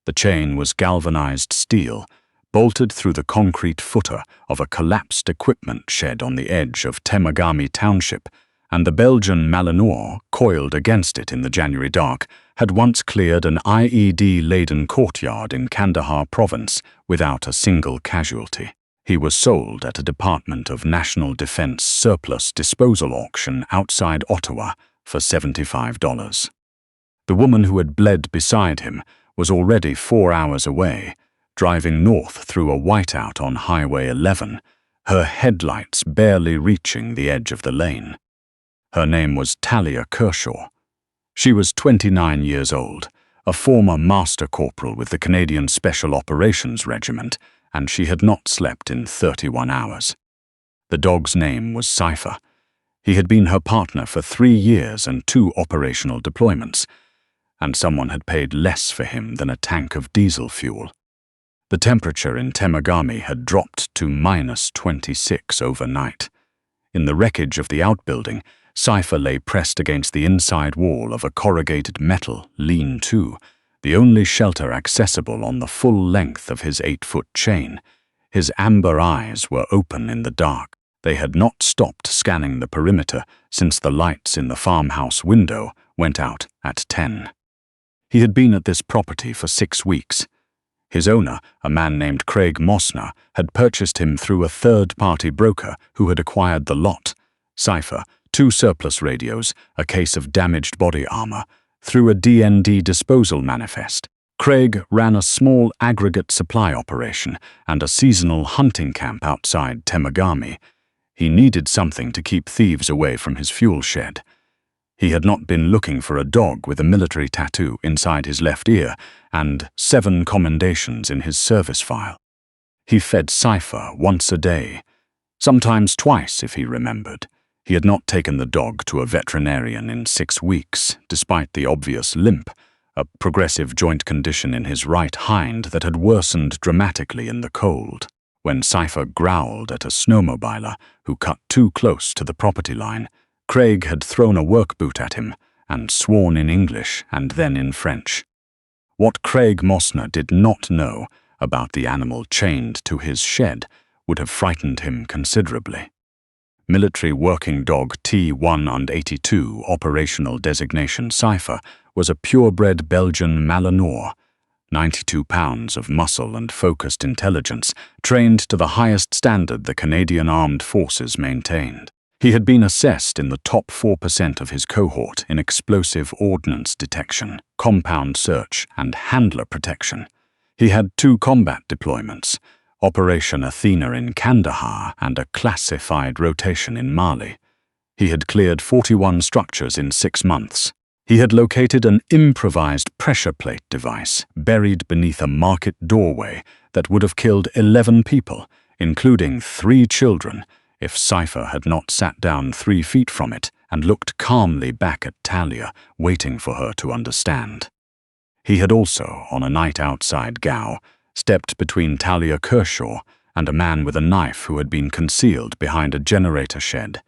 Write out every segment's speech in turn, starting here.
The chain was galvanized steel, bolted through the concrete footer of a collapsed equipment shed on the edge of Temagami Township, and the Belgian Malinois, coiled against it in the January dark, had once cleared an IED-laden courtyard in Kandahar province without a single casualty. He was sold at a Department of National Defense surplus disposal auction outside Ottawa for $75. The woman who had bled beside him was already 4 hours away, driving north through a whiteout on Highway 11, her headlights barely reaching the edge of the lane. Her name was Talia Kershaw. She was 29 years old, a former master corporal with the Canadian Special Operations Regiment, and she had not slept in 31 hours. The dog's name was Cipher. He had been her partner for 3 years and 2 operational deployments, and someone had paid less for him than a tank of diesel fuel. The temperature in Temagami had dropped to -26 overnight. In the wreckage of the outbuilding, Cipher lay pressed against the inside wall of a corrugated metal lean-to, the only shelter accessible on the full length of his 8-foot chain. His amber eyes were open in the dark. They had not stopped scanning the perimeter since the lights in the farmhouse window went out at 10. He had been at this property for 6 weeks. His owner, a man named Craig Mosner, had purchased him through a third-party broker who had acquired the lot. Cipher, 2 surplus radios, a case of damaged body armor, through a DND disposal manifest. Craig ran a small aggregate supply operation and a seasonal hunting camp outside Temagami. He needed something to keep thieves away from his fuel shed. He had not been looking for a dog with a military tattoo inside his left ear and 7 commendations in his service file. He fed Cipher once a day, sometimes twice if he remembered. He had not taken the dog to a veterinarian in 6 weeks, despite the obvious limp, a progressive joint condition in his right hind that had worsened dramatically in the cold. When Cipher growled at a snowmobiler who cut too close to the property line, Craig had thrown a work boot at him and sworn in English and then in French. What Craig Mosner did not know about the animal chained to his shed would have frightened him considerably. Military working dog T182 operational designation Cipher was a purebred Belgian Malinois, 92 pounds of muscle and focused intelligence, trained to the highest standard the Canadian Armed Forces maintained. He had been assessed in the top 4% of his cohort in explosive ordnance detection, compound search, and handler protection. He had 2 combat deployments, Operation Athena in Kandahar and a classified rotation in Mali. He had cleared 41 structures in 6 months. He had located an improvised pressure plate device buried beneath a market doorway that would have killed 11 people, including 3 children, if Cipher had not sat down 3 feet from it and looked calmly back at Talia, waiting for her to understand. He had also, on a night outside Gao, stepped between Talia Kershaw and a man with a knife who had been concealed behind a generator shed.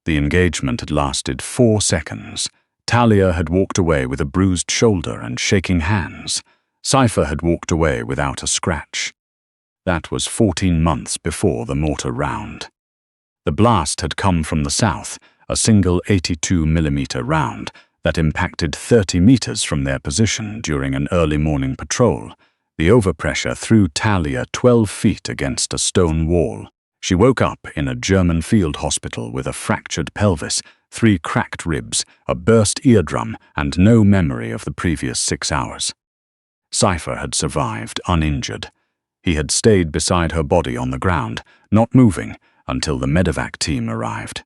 The engagement had lasted 4 seconds. Talia had walked away with a bruised shoulder and shaking hands. Cipher had walked away without a scratch. That was 14 months before the mortar round. The blast had come from the south, a single 82mm round that impacted 30 meters from their position during an early morning patrol. The overpressure threw Talia 12 feet against a stone wall. She woke up in a German field hospital with a fractured pelvis, 3 cracked ribs, a burst eardrum, and no memory of the previous 6 hours. Cipher had survived uninjured. He had stayed beside her body on the ground, not moving, until the medevac team arrived.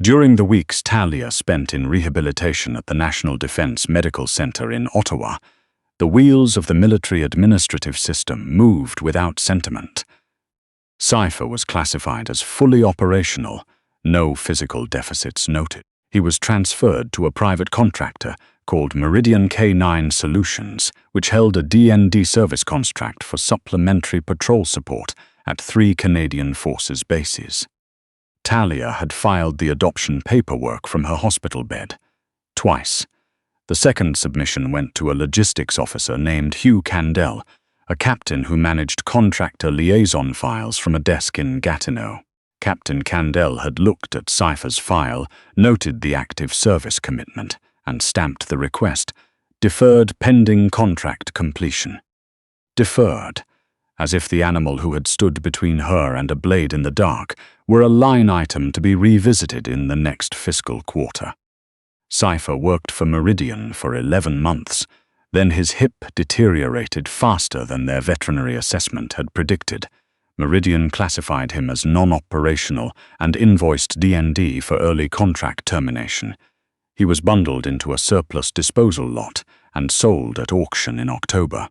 During the weeks Talia spent in rehabilitation at the National Defense Medical Center in Ottawa, the wheels of the military administrative system moved without sentiment. Cipher was classified as fully operational, no physical deficits noted. He was transferred to a private contractor called Meridian K9 Solutions, which held a DND service contract for supplementary patrol support at 3 Canadian Forces bases. Talia had filed the adoption paperwork from her hospital bed. Twice. The second submission went to a logistics officer named Hugh Candell, a captain who managed contractor liaison files from a desk in Gatineau. Captain Candell had looked at Cipher's file, noted the active service commitment, and stamped the request, deferred pending contract completion. Deferred, as if the animal who had stood between her and a blade in the dark were a line item to be revisited in the next fiscal quarter. Cipher worked for Meridian for 11 months, then his hip deteriorated faster than their veterinary assessment had predicted. Meridian classified him as non-operational and invoiced D&D for early contract termination. He was bundled into a surplus disposal lot and sold at auction in October.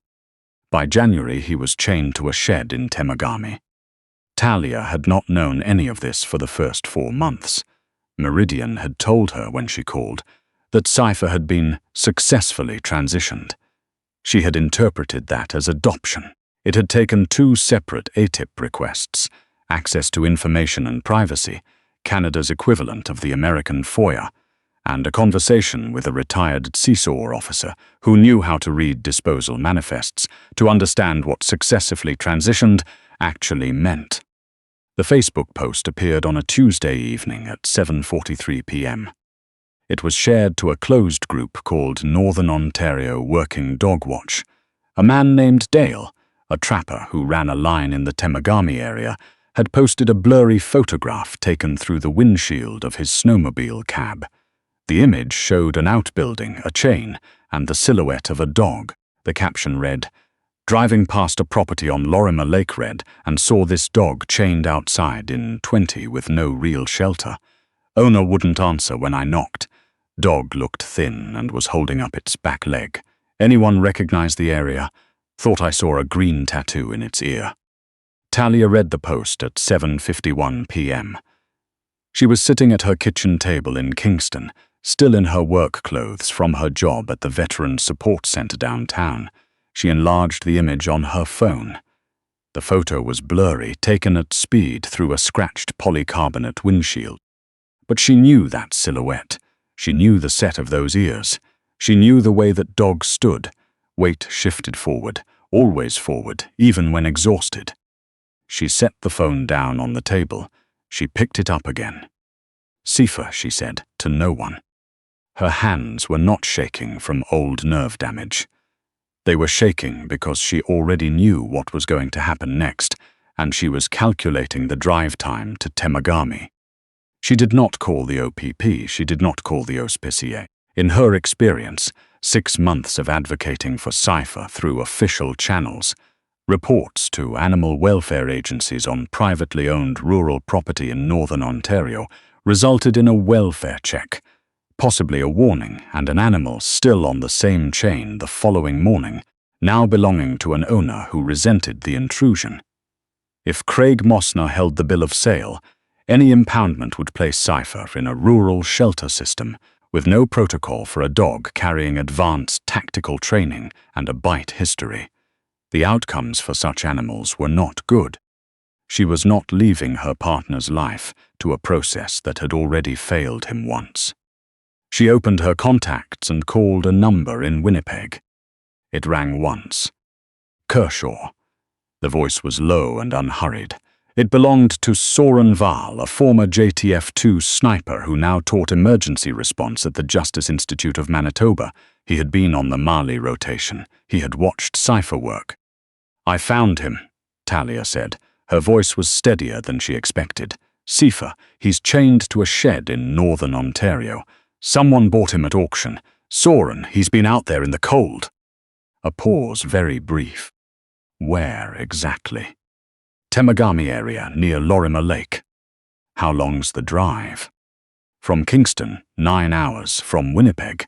By January, he was chained to a shed in Temagami. Talia had not known any of this for the first 4 months. Meridian had told her when she called that Cipher had been successfully transitioned. She had interpreted that as adoption. It had taken 2 separate ATIP requests, access to information and privacy, Canada's equivalent of the American FOIA, and a conversation with a retired CSOR officer who knew how to read disposal manifests to understand what successively transitioned actually meant. The Facebook post appeared on a Tuesday evening at 7:43 p.m. It was shared to a closed group called Northern Ontario Working Dog Watch. A man named Dale, a trapper who ran a line in the Temagami area, had posted a blurry photograph taken through the windshield of his snowmobile cab. The image showed an outbuilding, a chain, and the silhouette of a dog. The caption read, "Driving past a property on Lorimer Lake Red and saw this dog chained outside in 20 with no real shelter. Owner wouldn't answer when I knocked. Dog looked thin and was holding up its back leg. Anyone recognize the area? Thought I saw a green tattoo in its ear." Talia read the post at 7:51 p.m. She was sitting at her kitchen table in Kingston, still in her work clothes from her job at the Veteran Support Center downtown. She enlarged the image on her phone. The photo was blurry, taken at speed through a scratched polycarbonate windshield. But she knew that silhouette. She knew the set of those ears. She knew the way that dogs stood. Weight shifted forward, always forward, even when exhausted. She set the phone down on the table. She picked it up again. "Cipher," she said, to no one. Her hands were not shaking from old nerve damage. They were shaking because she already knew what was going to happen next, and she was calculating the drive time to Temagami. She did not call the OPP, she did not call the Hospicier. In her experience, 6 months of advocating for Cipher through official channels, reports to animal welfare agencies on privately owned rural property in Northern Ontario resulted in a welfare check, possibly a warning, and an animal still on the same chain the following morning, now belonging to an owner who resented the intrusion. If Craig Mosner held the bill of sale, any impoundment would place Cipher in a rural shelter system with no protocol for a dog carrying advanced tactical training and a bite history. The outcomes for such animals were not good. She was not leaving her partner's life to a process that had already failed him once. She opened her contacts and called a number in Winnipeg. It rang once. Kershaw. The voice was low and unhurried. It belonged to Soren Val, a former JTF-2 sniper who now taught emergency response at the Justice Institute of Manitoba. He had been on the Mali rotation. He had watched Cipher work. "I found him," Talia said. Her voice was steadier than she expected. "Cipher, he's chained to a shed in Northern Ontario. Someone bought him at auction. Soren, he's been out there in the cold." A pause, very brief. "Where exactly?" "Temagami area, near Lorimer Lake." "How long's the drive?" "From Kingston, 9 hours. From Winnipeg."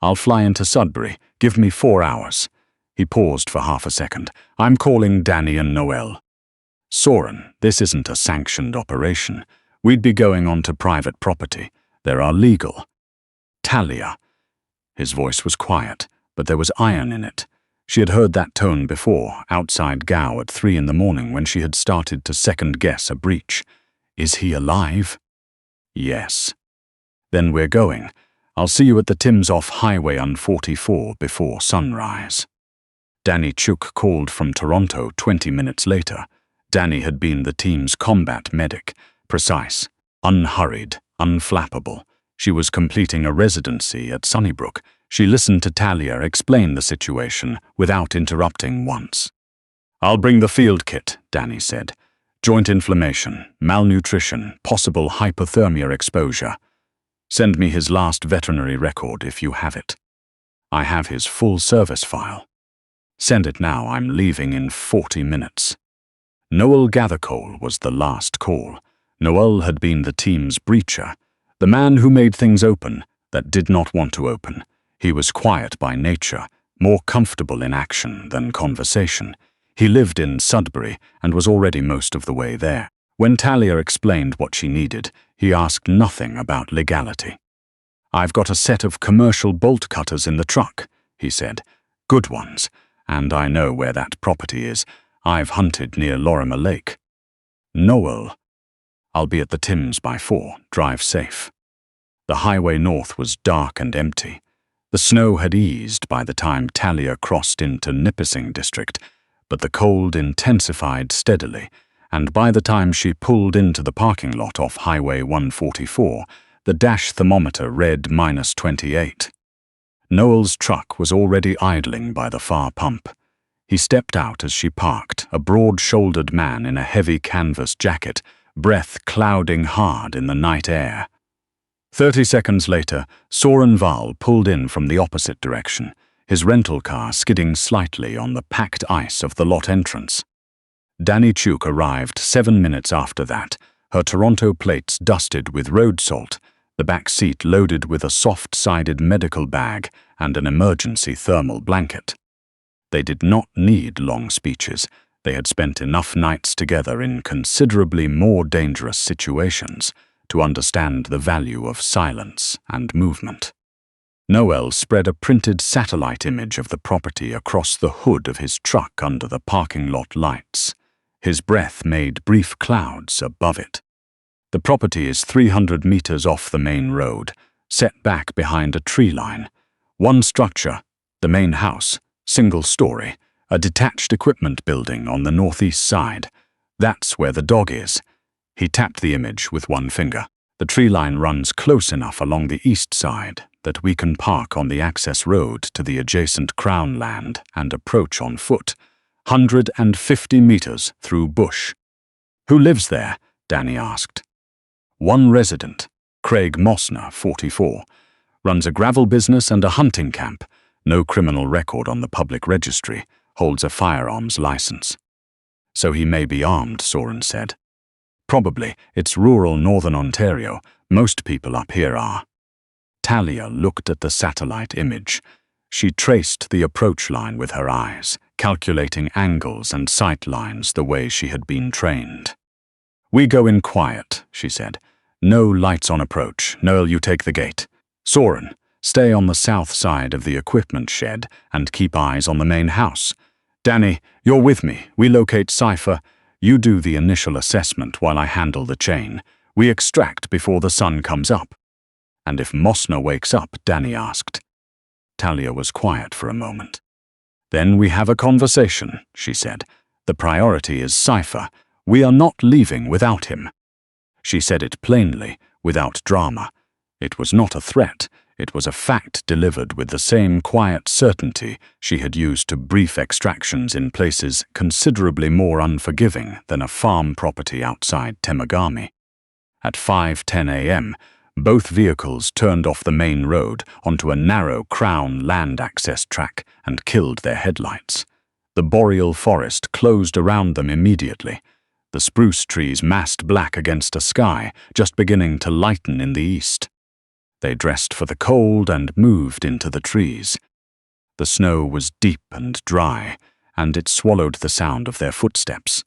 "I'll fly into Sudbury. Give me 4 hours." He paused for half a second. "I'm calling Danny and Noel." "Soren, this isn't a sanctioned operation. We'd be going onto private property. There are legal." "Talia." His voice was quiet, but there was iron in it. She had heard that tone before, outside Gao at 3 in the morning when she had started to second-guess a breach. "Is he alive?" "Yes." "Then we're going. I'll see you at the Tim's-off Highway Un-44 before sunrise." Danny Chuk called from Toronto 20 minutes later. Danny had been the team's combat medic, precise, unhurried, unflappable. She was completing a residency at Sunnybrook. She listened to Talia explain the situation without interrupting once. "I'll bring the field kit," Danny said. "Joint inflammation, malnutrition, possible hypothermia exposure. Send me his last veterinary record if you have it." "I have his full service file." "Send it now, I'm leaving in 40 minutes. Noel Gathercole was the last call. Noel had been the team's breacher, the man who made things open that did not want to open. He was quiet by nature, more comfortable in action than conversation. He lived in Sudbury and was already most of the way there. When Talia explained what she needed, he asked nothing about legality. "I've got a set of commercial bolt cutters in the truck," he said. "Good ones, and I know where that property is. I've hunted near Lorimer Lake." "Noel, I'll be at the Tims by 4. Drive safe." The highway north was dark and empty. The snow had eased by the time Talia crossed into Nipissing district, but the cold intensified steadily, and by the time she pulled into the parking lot off Highway 144, the dash thermometer read -28. Noel's truck was already idling by the far pump. He stepped out as she parked, a broad-shouldered man in a heavy canvas jacket, breath clouding hard in the night air. 30 seconds later, Soren Val pulled in from the opposite direction, his rental car skidding slightly on the packed ice of the lot entrance. Danny Chuk arrived 7 minutes after that, her Toronto plates dusted with road salt, the back seat loaded with a soft-sided medical bag and an emergency thermal blanket. They did not need long speeches. They had spent enough nights together in considerably more dangerous situations to understand the value of silence and movement. Noel spread a printed satellite image of the property across the hood of his truck under the parking lot lights. His breath made brief clouds above it. The property is 300 meters off the main road, set back behind a tree line. One structure, the main house, single story, a detached equipment building on the northeast side. That's where the dog is. He tapped the image with one finger. The tree line runs close enough along the east side that we can park on the access road to the adjacent Crown land and approach on foot, 150 meters through bush. "Who lives there?" Danny asked. "One resident, Craig Mosner, 44, runs a gravel business and a hunting camp. No criminal record on the public registry, holds a firearms license." "So he may be armed," Soren said. "Probably. It's rural northern Ontario. Most people up here are." Talia looked at the satellite image. She traced the approach line with her eyes, calculating angles and sight lines the way she had been trained. "We go in quiet," she said. "No lights on approach. Noel, you take the gate. Soren, stay on the south side of the equipment shed and keep eyes on the main house. Danny, you're with me. We locate Cipher. You do the initial assessment while I handle the chain. We extract before the sun comes up." "And if Mosner wakes up?" Danny asked. Talia was quiet for a moment. "Then we have a conversation," she said. "The priority is Cipher. We are not leaving without him." She said it plainly, without drama. It was not a threat. It was a fact delivered with the same quiet certainty she had used to brief extractions in places considerably more unforgiving than a farm property outside Temagami. At 5:10 a.m., both vehicles turned off the main road onto a narrow Crown land access track and killed their headlights. The boreal forest closed around them immediately. The spruce trees massed black against a sky just beginning to lighten in the east. They dressed for the cold and moved into the trees. The snow was deep and dry, and it swallowed the sound of their footsteps.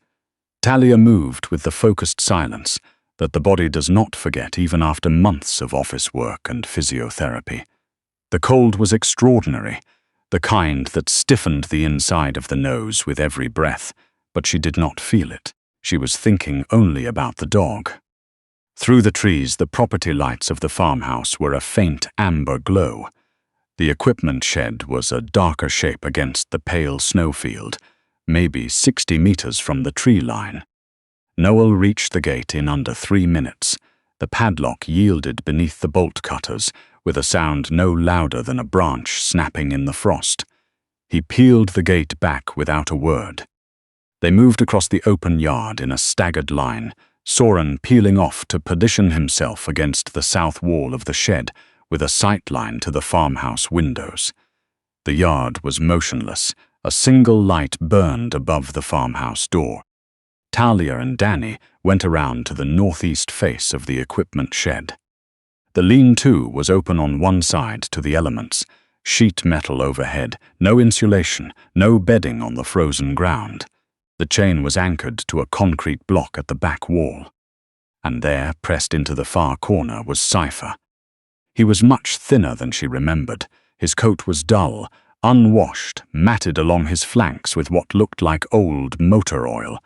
Talia moved with the focused silence that the body does not forget even after months of office work and physiotherapy. The cold was extraordinary, the kind that stiffened the inside of the nose with every breath, but she did not feel it. She was thinking only about the dog. Through the trees, the property lights of the farmhouse were a faint amber glow. The equipment shed was a darker shape against the pale snowfield, maybe 60 meters from the tree line. Noel reached the gate in under 3 minutes. The padlock yielded beneath the bolt cutters, with a sound no louder than a branch snapping in the frost. He peeled the gate back without a word. They moved across the open yard in a staggered line, Soren peeling off to position himself against the south wall of the shed, with a sight line to the farmhouse windows. The yard was motionless. A single light burned above the farmhouse door. Talia and Danny went around to the northeast face of the equipment shed. The lean-to was open on one side to the elements, sheet metal overhead, no insulation, no bedding on the frozen ground. The chain was anchored to a concrete block at the back wall. And there, pressed into the far corner, was Cipher. He was much thinner than she remembered. His coat was dull, unwashed, matted along his flanks with what looked like old motor oil.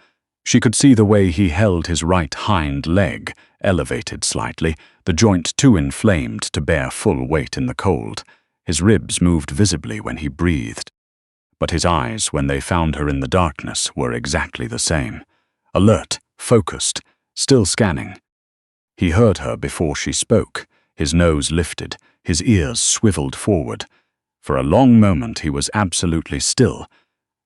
She could see the way he held his right hind leg, elevated slightly, the joint too inflamed to bear full weight in the cold. His ribs moved visibly when he breathed. But his eyes, when they found her in the darkness, were exactly the same. Alert, focused, still scanning. He heard her before she spoke, his nose lifted, his ears swiveled forward. For a long moment he was absolutely still,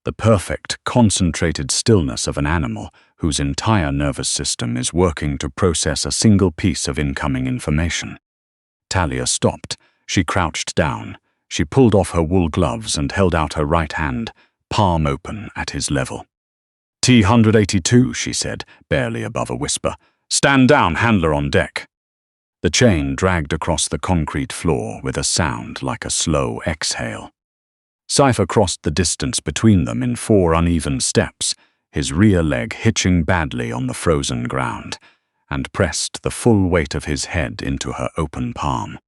the perfect, concentrated stillness of an animal whose entire nervous system is working to process a single piece of incoming information. Talia stopped. She crouched down. She pulled off her wool gloves and held out her right hand, palm open at his level. T-182, she said, barely above a whisper. Stand down, handler on deck. The chain dragged across the concrete floor with a sound like a slow exhale. Cipher crossed the distance between them in 4 uneven steps, his rear leg hitching badly on the frozen ground, and pressed the full weight of his head into her open palm.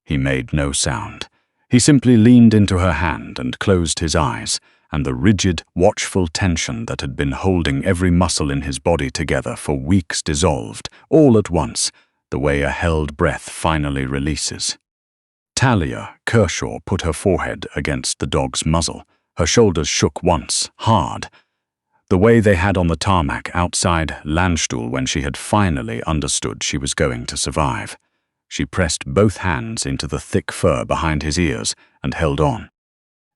He made no sound. He simply leaned into her hand and closed his eyes, and the rigid, watchful tension that had been holding every muscle in his body together for weeks dissolved, all at once, the way a held breath finally releases. Talia Kershaw put her forehead against the dog's muzzle. Her shoulders shook once, hard, the way they had on the tarmac outside Landstuhl when she had finally understood she was going to survive. She pressed both hands into the thick fur behind his ears and held on.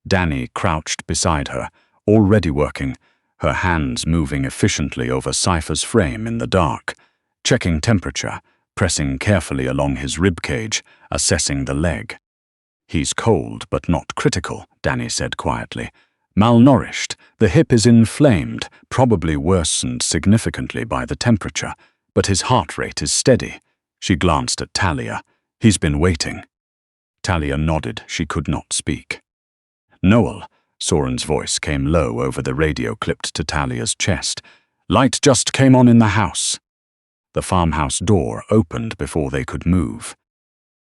Danny crouched beside her, already working, her hands moving efficiently over Cipher's frame in the dark, checking temperature, pressing carefully along his ribcage, assessing the leg. He's cold but not critical, Danny said quietly. Malnourished, the hip is inflamed, probably worsened significantly by the temperature, but his heart rate is steady. She glanced at Talia. He's been waiting. Talia nodded. She could not speak. Noel, Soren's voice came low over the radio clipped to Talia's chest. Light just came on in the house. The farmhouse door opened before they could move.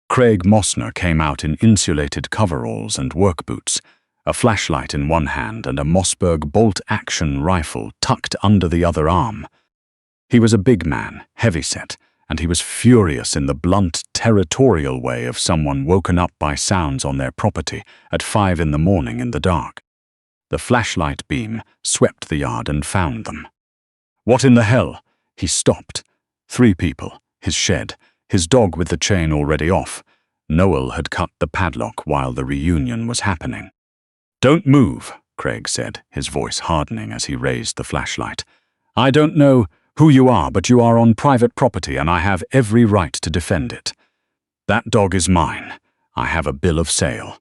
Craig Mosner came out in insulated coveralls and work boots, a flashlight in one hand and a Mossberg bolt-action rifle tucked under the other arm. He was a big man, heavy-set, and he was furious in the blunt, territorial way of someone woken up by sounds on their property at 5 in the morning in the dark. The flashlight beam swept the yard and found them. What in the hell? He stopped. 3 people, his shed, his dog with the chain already off. Noel had cut the padlock while the reunion was happening. Don't move, Craig said, his voice hardening as he raised the flashlight. I don't know who you are, but you are on private property and I have every right to defend it. That dog is mine. I have a bill of sale.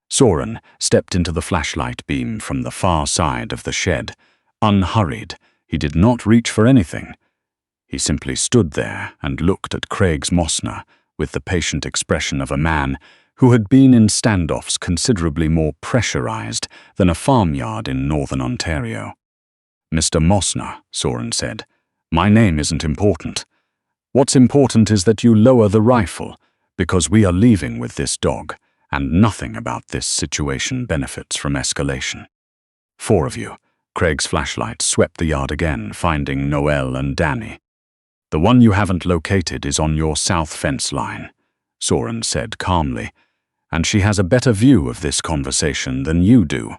Soren stepped into the flashlight beam from the far side of the shed. Unhurried, he did not reach for anything. He simply stood there and looked at Craig's Mosner with the patient expression of a man who had been in standoffs considerably more pressurized than a farmyard in northern Ontario. Mr. Mosner, Soren said, my name isn't important. What's important is that you lower the rifle, because we are leaving with this dog, and nothing about this situation benefits from escalation. 4 of you. Craig's flashlight swept the yard again, finding Noel and Danny. "The one you haven't located is on your south fence line," Soren said calmly, "and she has a better view of this conversation than you do."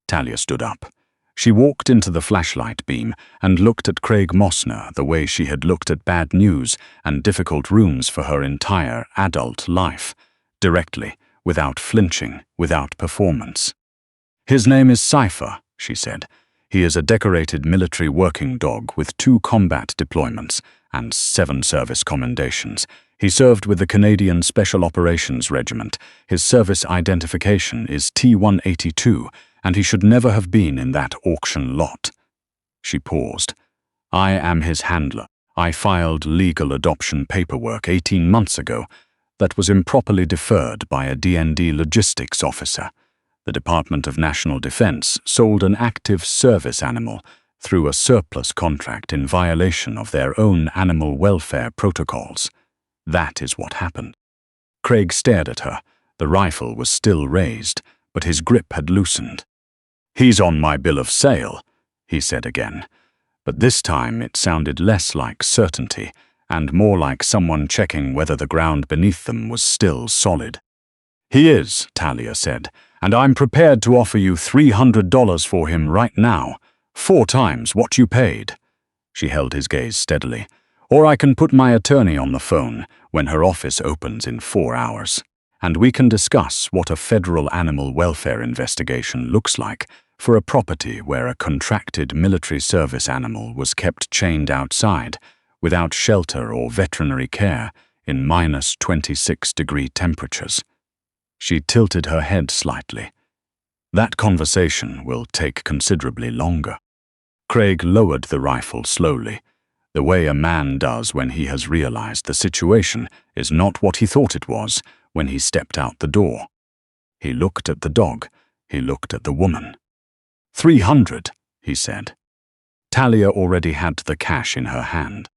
Talia stood up. She walked into the flashlight beam and looked at Craig Mosner the way she had looked at bad news and difficult rooms for her entire adult life, directly, without flinching, without performance. "His name is Cipher," she said. "He is a decorated military working dog with 2 combat deployments and 7 service commendations. He served with the Canadian Special Operations Regiment. His service identification is T-182, and he should never have been in that auction lot." She paused. "I am his handler. I filed legal adoption paperwork 18 months ago that was improperly deferred by a D&D logistics officer. The Department of National Defense sold an active service animal through a surplus contract in violation of their own animal welfare protocols. That is what happened." Craig stared at her. The rifle was still raised, but his grip had loosened. "He's on my bill of sale," he said again, but this time it sounded less like certainty and more like someone checking whether the ground beneath them was still solid. "He is," Talia said, "and I'm prepared to offer you $300 for him right now, 4 times what you paid." She held his gaze steadily. "Or I can put my attorney on the phone when her office opens in 4 hours, and we can discuss what a federal animal welfare investigation looks like for a property where a contracted military service animal was kept chained outside, without shelter or veterinary care, in -26-degree temperatures." She tilted her head slightly. "That conversation will take considerably longer." Craig lowered the rifle slowly. The way a man does when he has realized the situation is not what he thought it was when he stepped out the door. He looked at the dog. He looked at the woman. "300, he said. Talia already had the cash in her hand.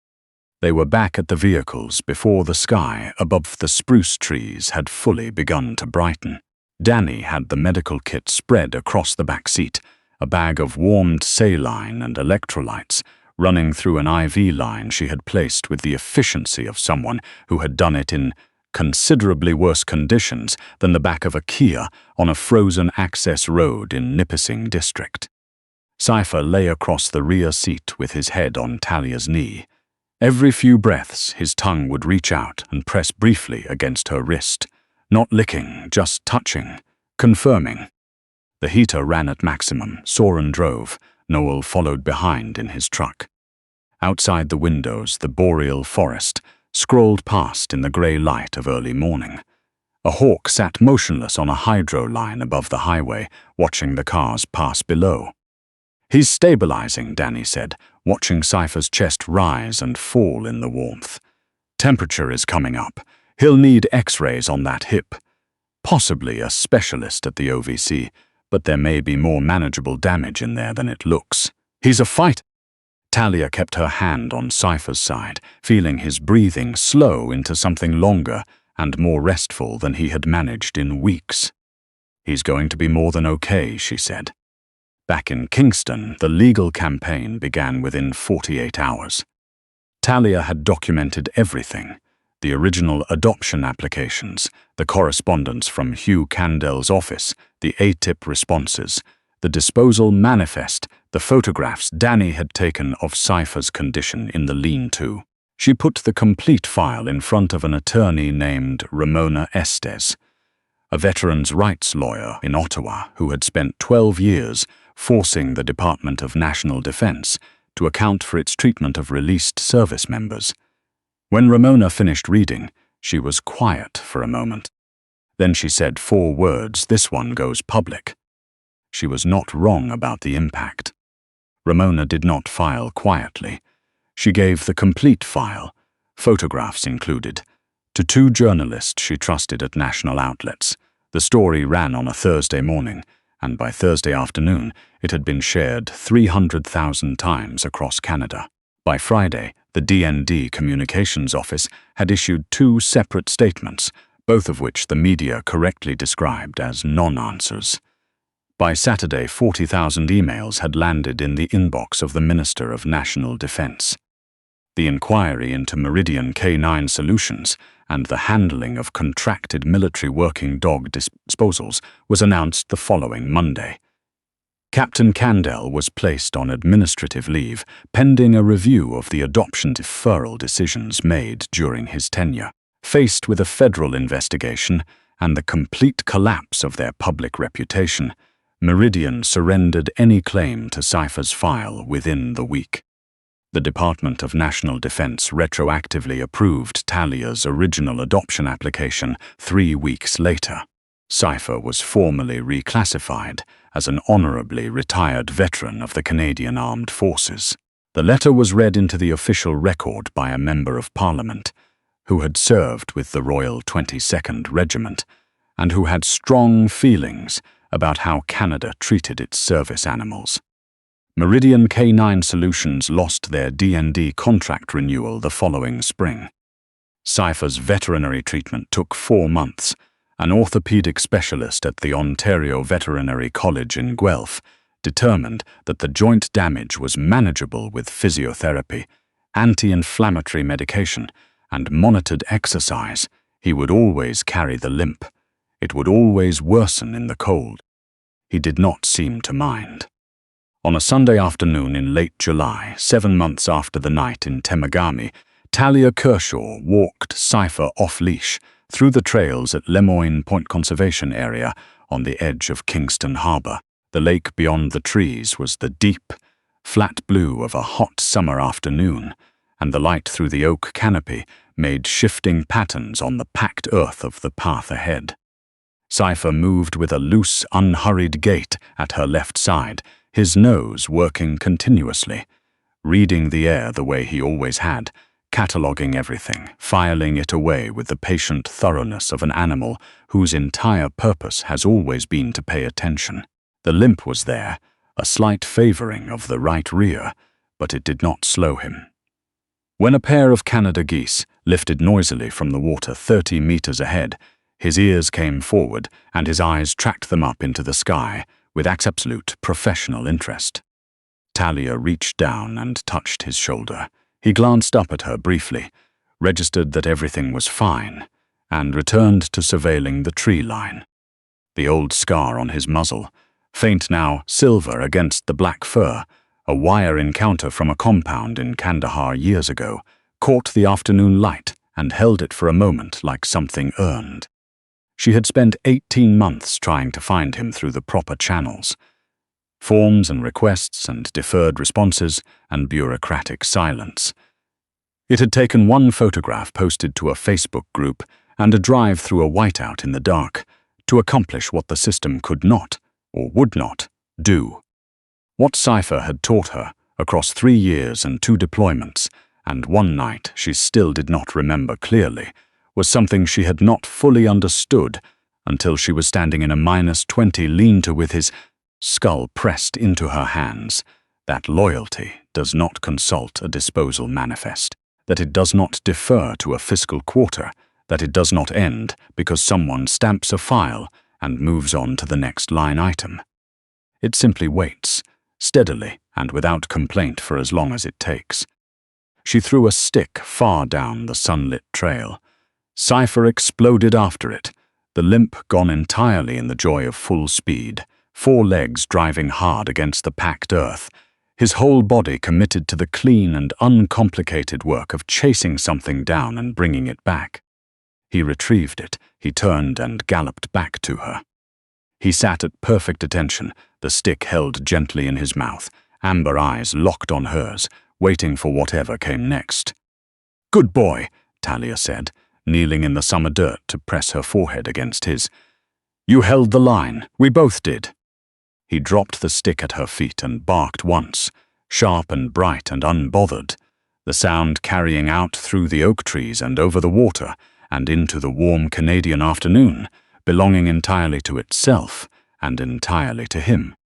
They were back at the vehicles before the sky above the spruce trees had fully begun to brighten. Danny had the medical kit spread across the back seat, a bag of warmed saline and electrolytes, running through an IV line she had placed with the efficiency of someone who had done it in considerably worse conditions than the back of a Kia on a frozen access road in Nipissing District. Cipher lay across the rear seat with his head on Talia's knee. Every few breaths, his tongue would reach out and press briefly against her wrist, not licking, just touching, confirming. The heater ran at maximum. Soren drove. Noel followed behind in his truck. Outside the windows, the boreal forest scrolled past in the grey light of early morning. A hawk sat motionless on a hydro line above the highway, watching the cars pass below. "He's stabilizing," Danny said, watching Cipher's chest rise and fall in the warmth. "Temperature is coming up. He'll need X-rays on that hip. Possibly a specialist at the OVC, but there may be more manageable damage in there than it looks. He's a fighter." Talia kept her hand on Cipher's side, feeling his breathing slow into something longer and more restful than he had managed in weeks. "He's going to be more than okay," she said. Back in Kingston, the legal campaign began within 48 hours. Talia had documented everything: the original adoption applications, the correspondence from Hugh Candell's office, the ATIP responses, the disposal manifest, the photographs Danny had taken of Cipher's condition in the lean-to. She put the complete file in front of an attorney named Ramona Estes, a veterans' rights lawyer in Ottawa who had spent 12 years forcing the Department of National Defense to account for its treatment of released service members. When Ramona finished reading, she was quiet for a moment. Then she said 4 words, "This one goes public." She was not wrong about the impact. Ramona did not file quietly. She gave the complete file, photographs included, to 2 journalists she trusted at national outlets. The story ran on a Thursday morning, and by Thursday afternoon it had been shared 300,000 times across Canada. By Friday, the D&D Communications Office had issued 2 separate statements, both of which the media correctly described as non-answers. By Saturday, 40,000 emails had landed in the inbox of the Minister of National Defense. The inquiry into Meridian K9 Solutions and the handling of contracted military working dog disposals was announced the following Monday. Captain Candell was placed on administrative leave pending a review of the adoption deferral decisions made during his tenure. Faced with a federal investigation and the complete collapse of their public reputation, Meridian surrendered any claim to Cipher's file within the week. The Department of National Defense retroactively approved Talia's original adoption application 3 weeks later. Cipher was formally reclassified as an honorably retired veteran of the Canadian Armed Forces. The letter was read into the official record by a Member of Parliament who had served with the Royal 22nd Regiment and who had strong feelings about how Canada treated its service animals. Meridian K9 Solutions lost their D&D contract renewal the following spring. Cipher's veterinary treatment took 4 months. An orthopedic specialist at the Ontario Veterinary College in Guelph determined that the joint damage was manageable with physiotherapy, anti-inflammatory medication, and monitored exercise. He would always carry the limp. It would always worsen in the cold. He did not seem to mind. On a Sunday afternoon in late July, 7 months after the night in Temagami, Talia Kershaw walked Cipher off-leash through the trails at Lemoyne Point Conservation Area on the edge of Kingston Harbour. The lake beyond the trees was the deep, flat blue of a hot summer afternoon, and the light through the oak canopy made shifting patterns on the packed earth of the path ahead. Cipher moved with a loose, unhurried gait at her left side, his nose working continuously, reading the air the way he always had, cataloguing everything, filing it away with the patient thoroughness of an animal whose entire purpose has always been to pay attention. The limp was there, a slight favoring of the right rear, but it did not slow him. When a pair of Canada geese lifted noisily from the water 30 meters ahead, his ears came forward and his eyes tracked them up into the sky with absolute professional interest. Talia reached down and touched his shoulder. He glanced up at her briefly, registered that everything was fine, and returned to surveilling the tree line. The old scar on his muzzle, faint now silver against the black fur, a wire encounter from a compound in Kandahar years ago, caught the afternoon light and held it for a moment like something earned. She had spent 18 months trying to find him through the proper channels. Forms and requests and deferred responses and bureaucratic silence. It had taken one photograph posted to a Facebook group and a drive through a whiteout in the dark to accomplish what the system could not, or would not, do. What Cipher had taught her across 3 years and 2 deployments, and one night she still did not remember clearly, was something she had not fully understood until she was standing in a -20 lean-to with his skull pressed into her hands, that loyalty does not consult a disposal manifest, that it does not defer to a fiscal quarter, that it does not end because someone stamps a file and moves on to the next line item. It simply waits, steadily and without complaint for as long as it takes. She threw a stick far down the sunlit trail. Cipher exploded after it, the limp gone entirely in the joy of full speed, 4 legs driving hard against the packed earth, his whole body committed to the clean and uncomplicated work of chasing something down and bringing it back. He retrieved it, he turned and galloped back to her. He sat at perfect attention, the stick held gently in his mouth, amber eyes locked on hers, waiting for whatever came next. "Good boy," Talia said, kneeling in the summer dirt to press her forehead against his. "You held the line, we both did." He dropped the stick at her feet and barked once, sharp and bright and unbothered, the sound carrying out through the oak trees and over the water and into the warm Canadian afternoon, belonging entirely to itself and entirely to him.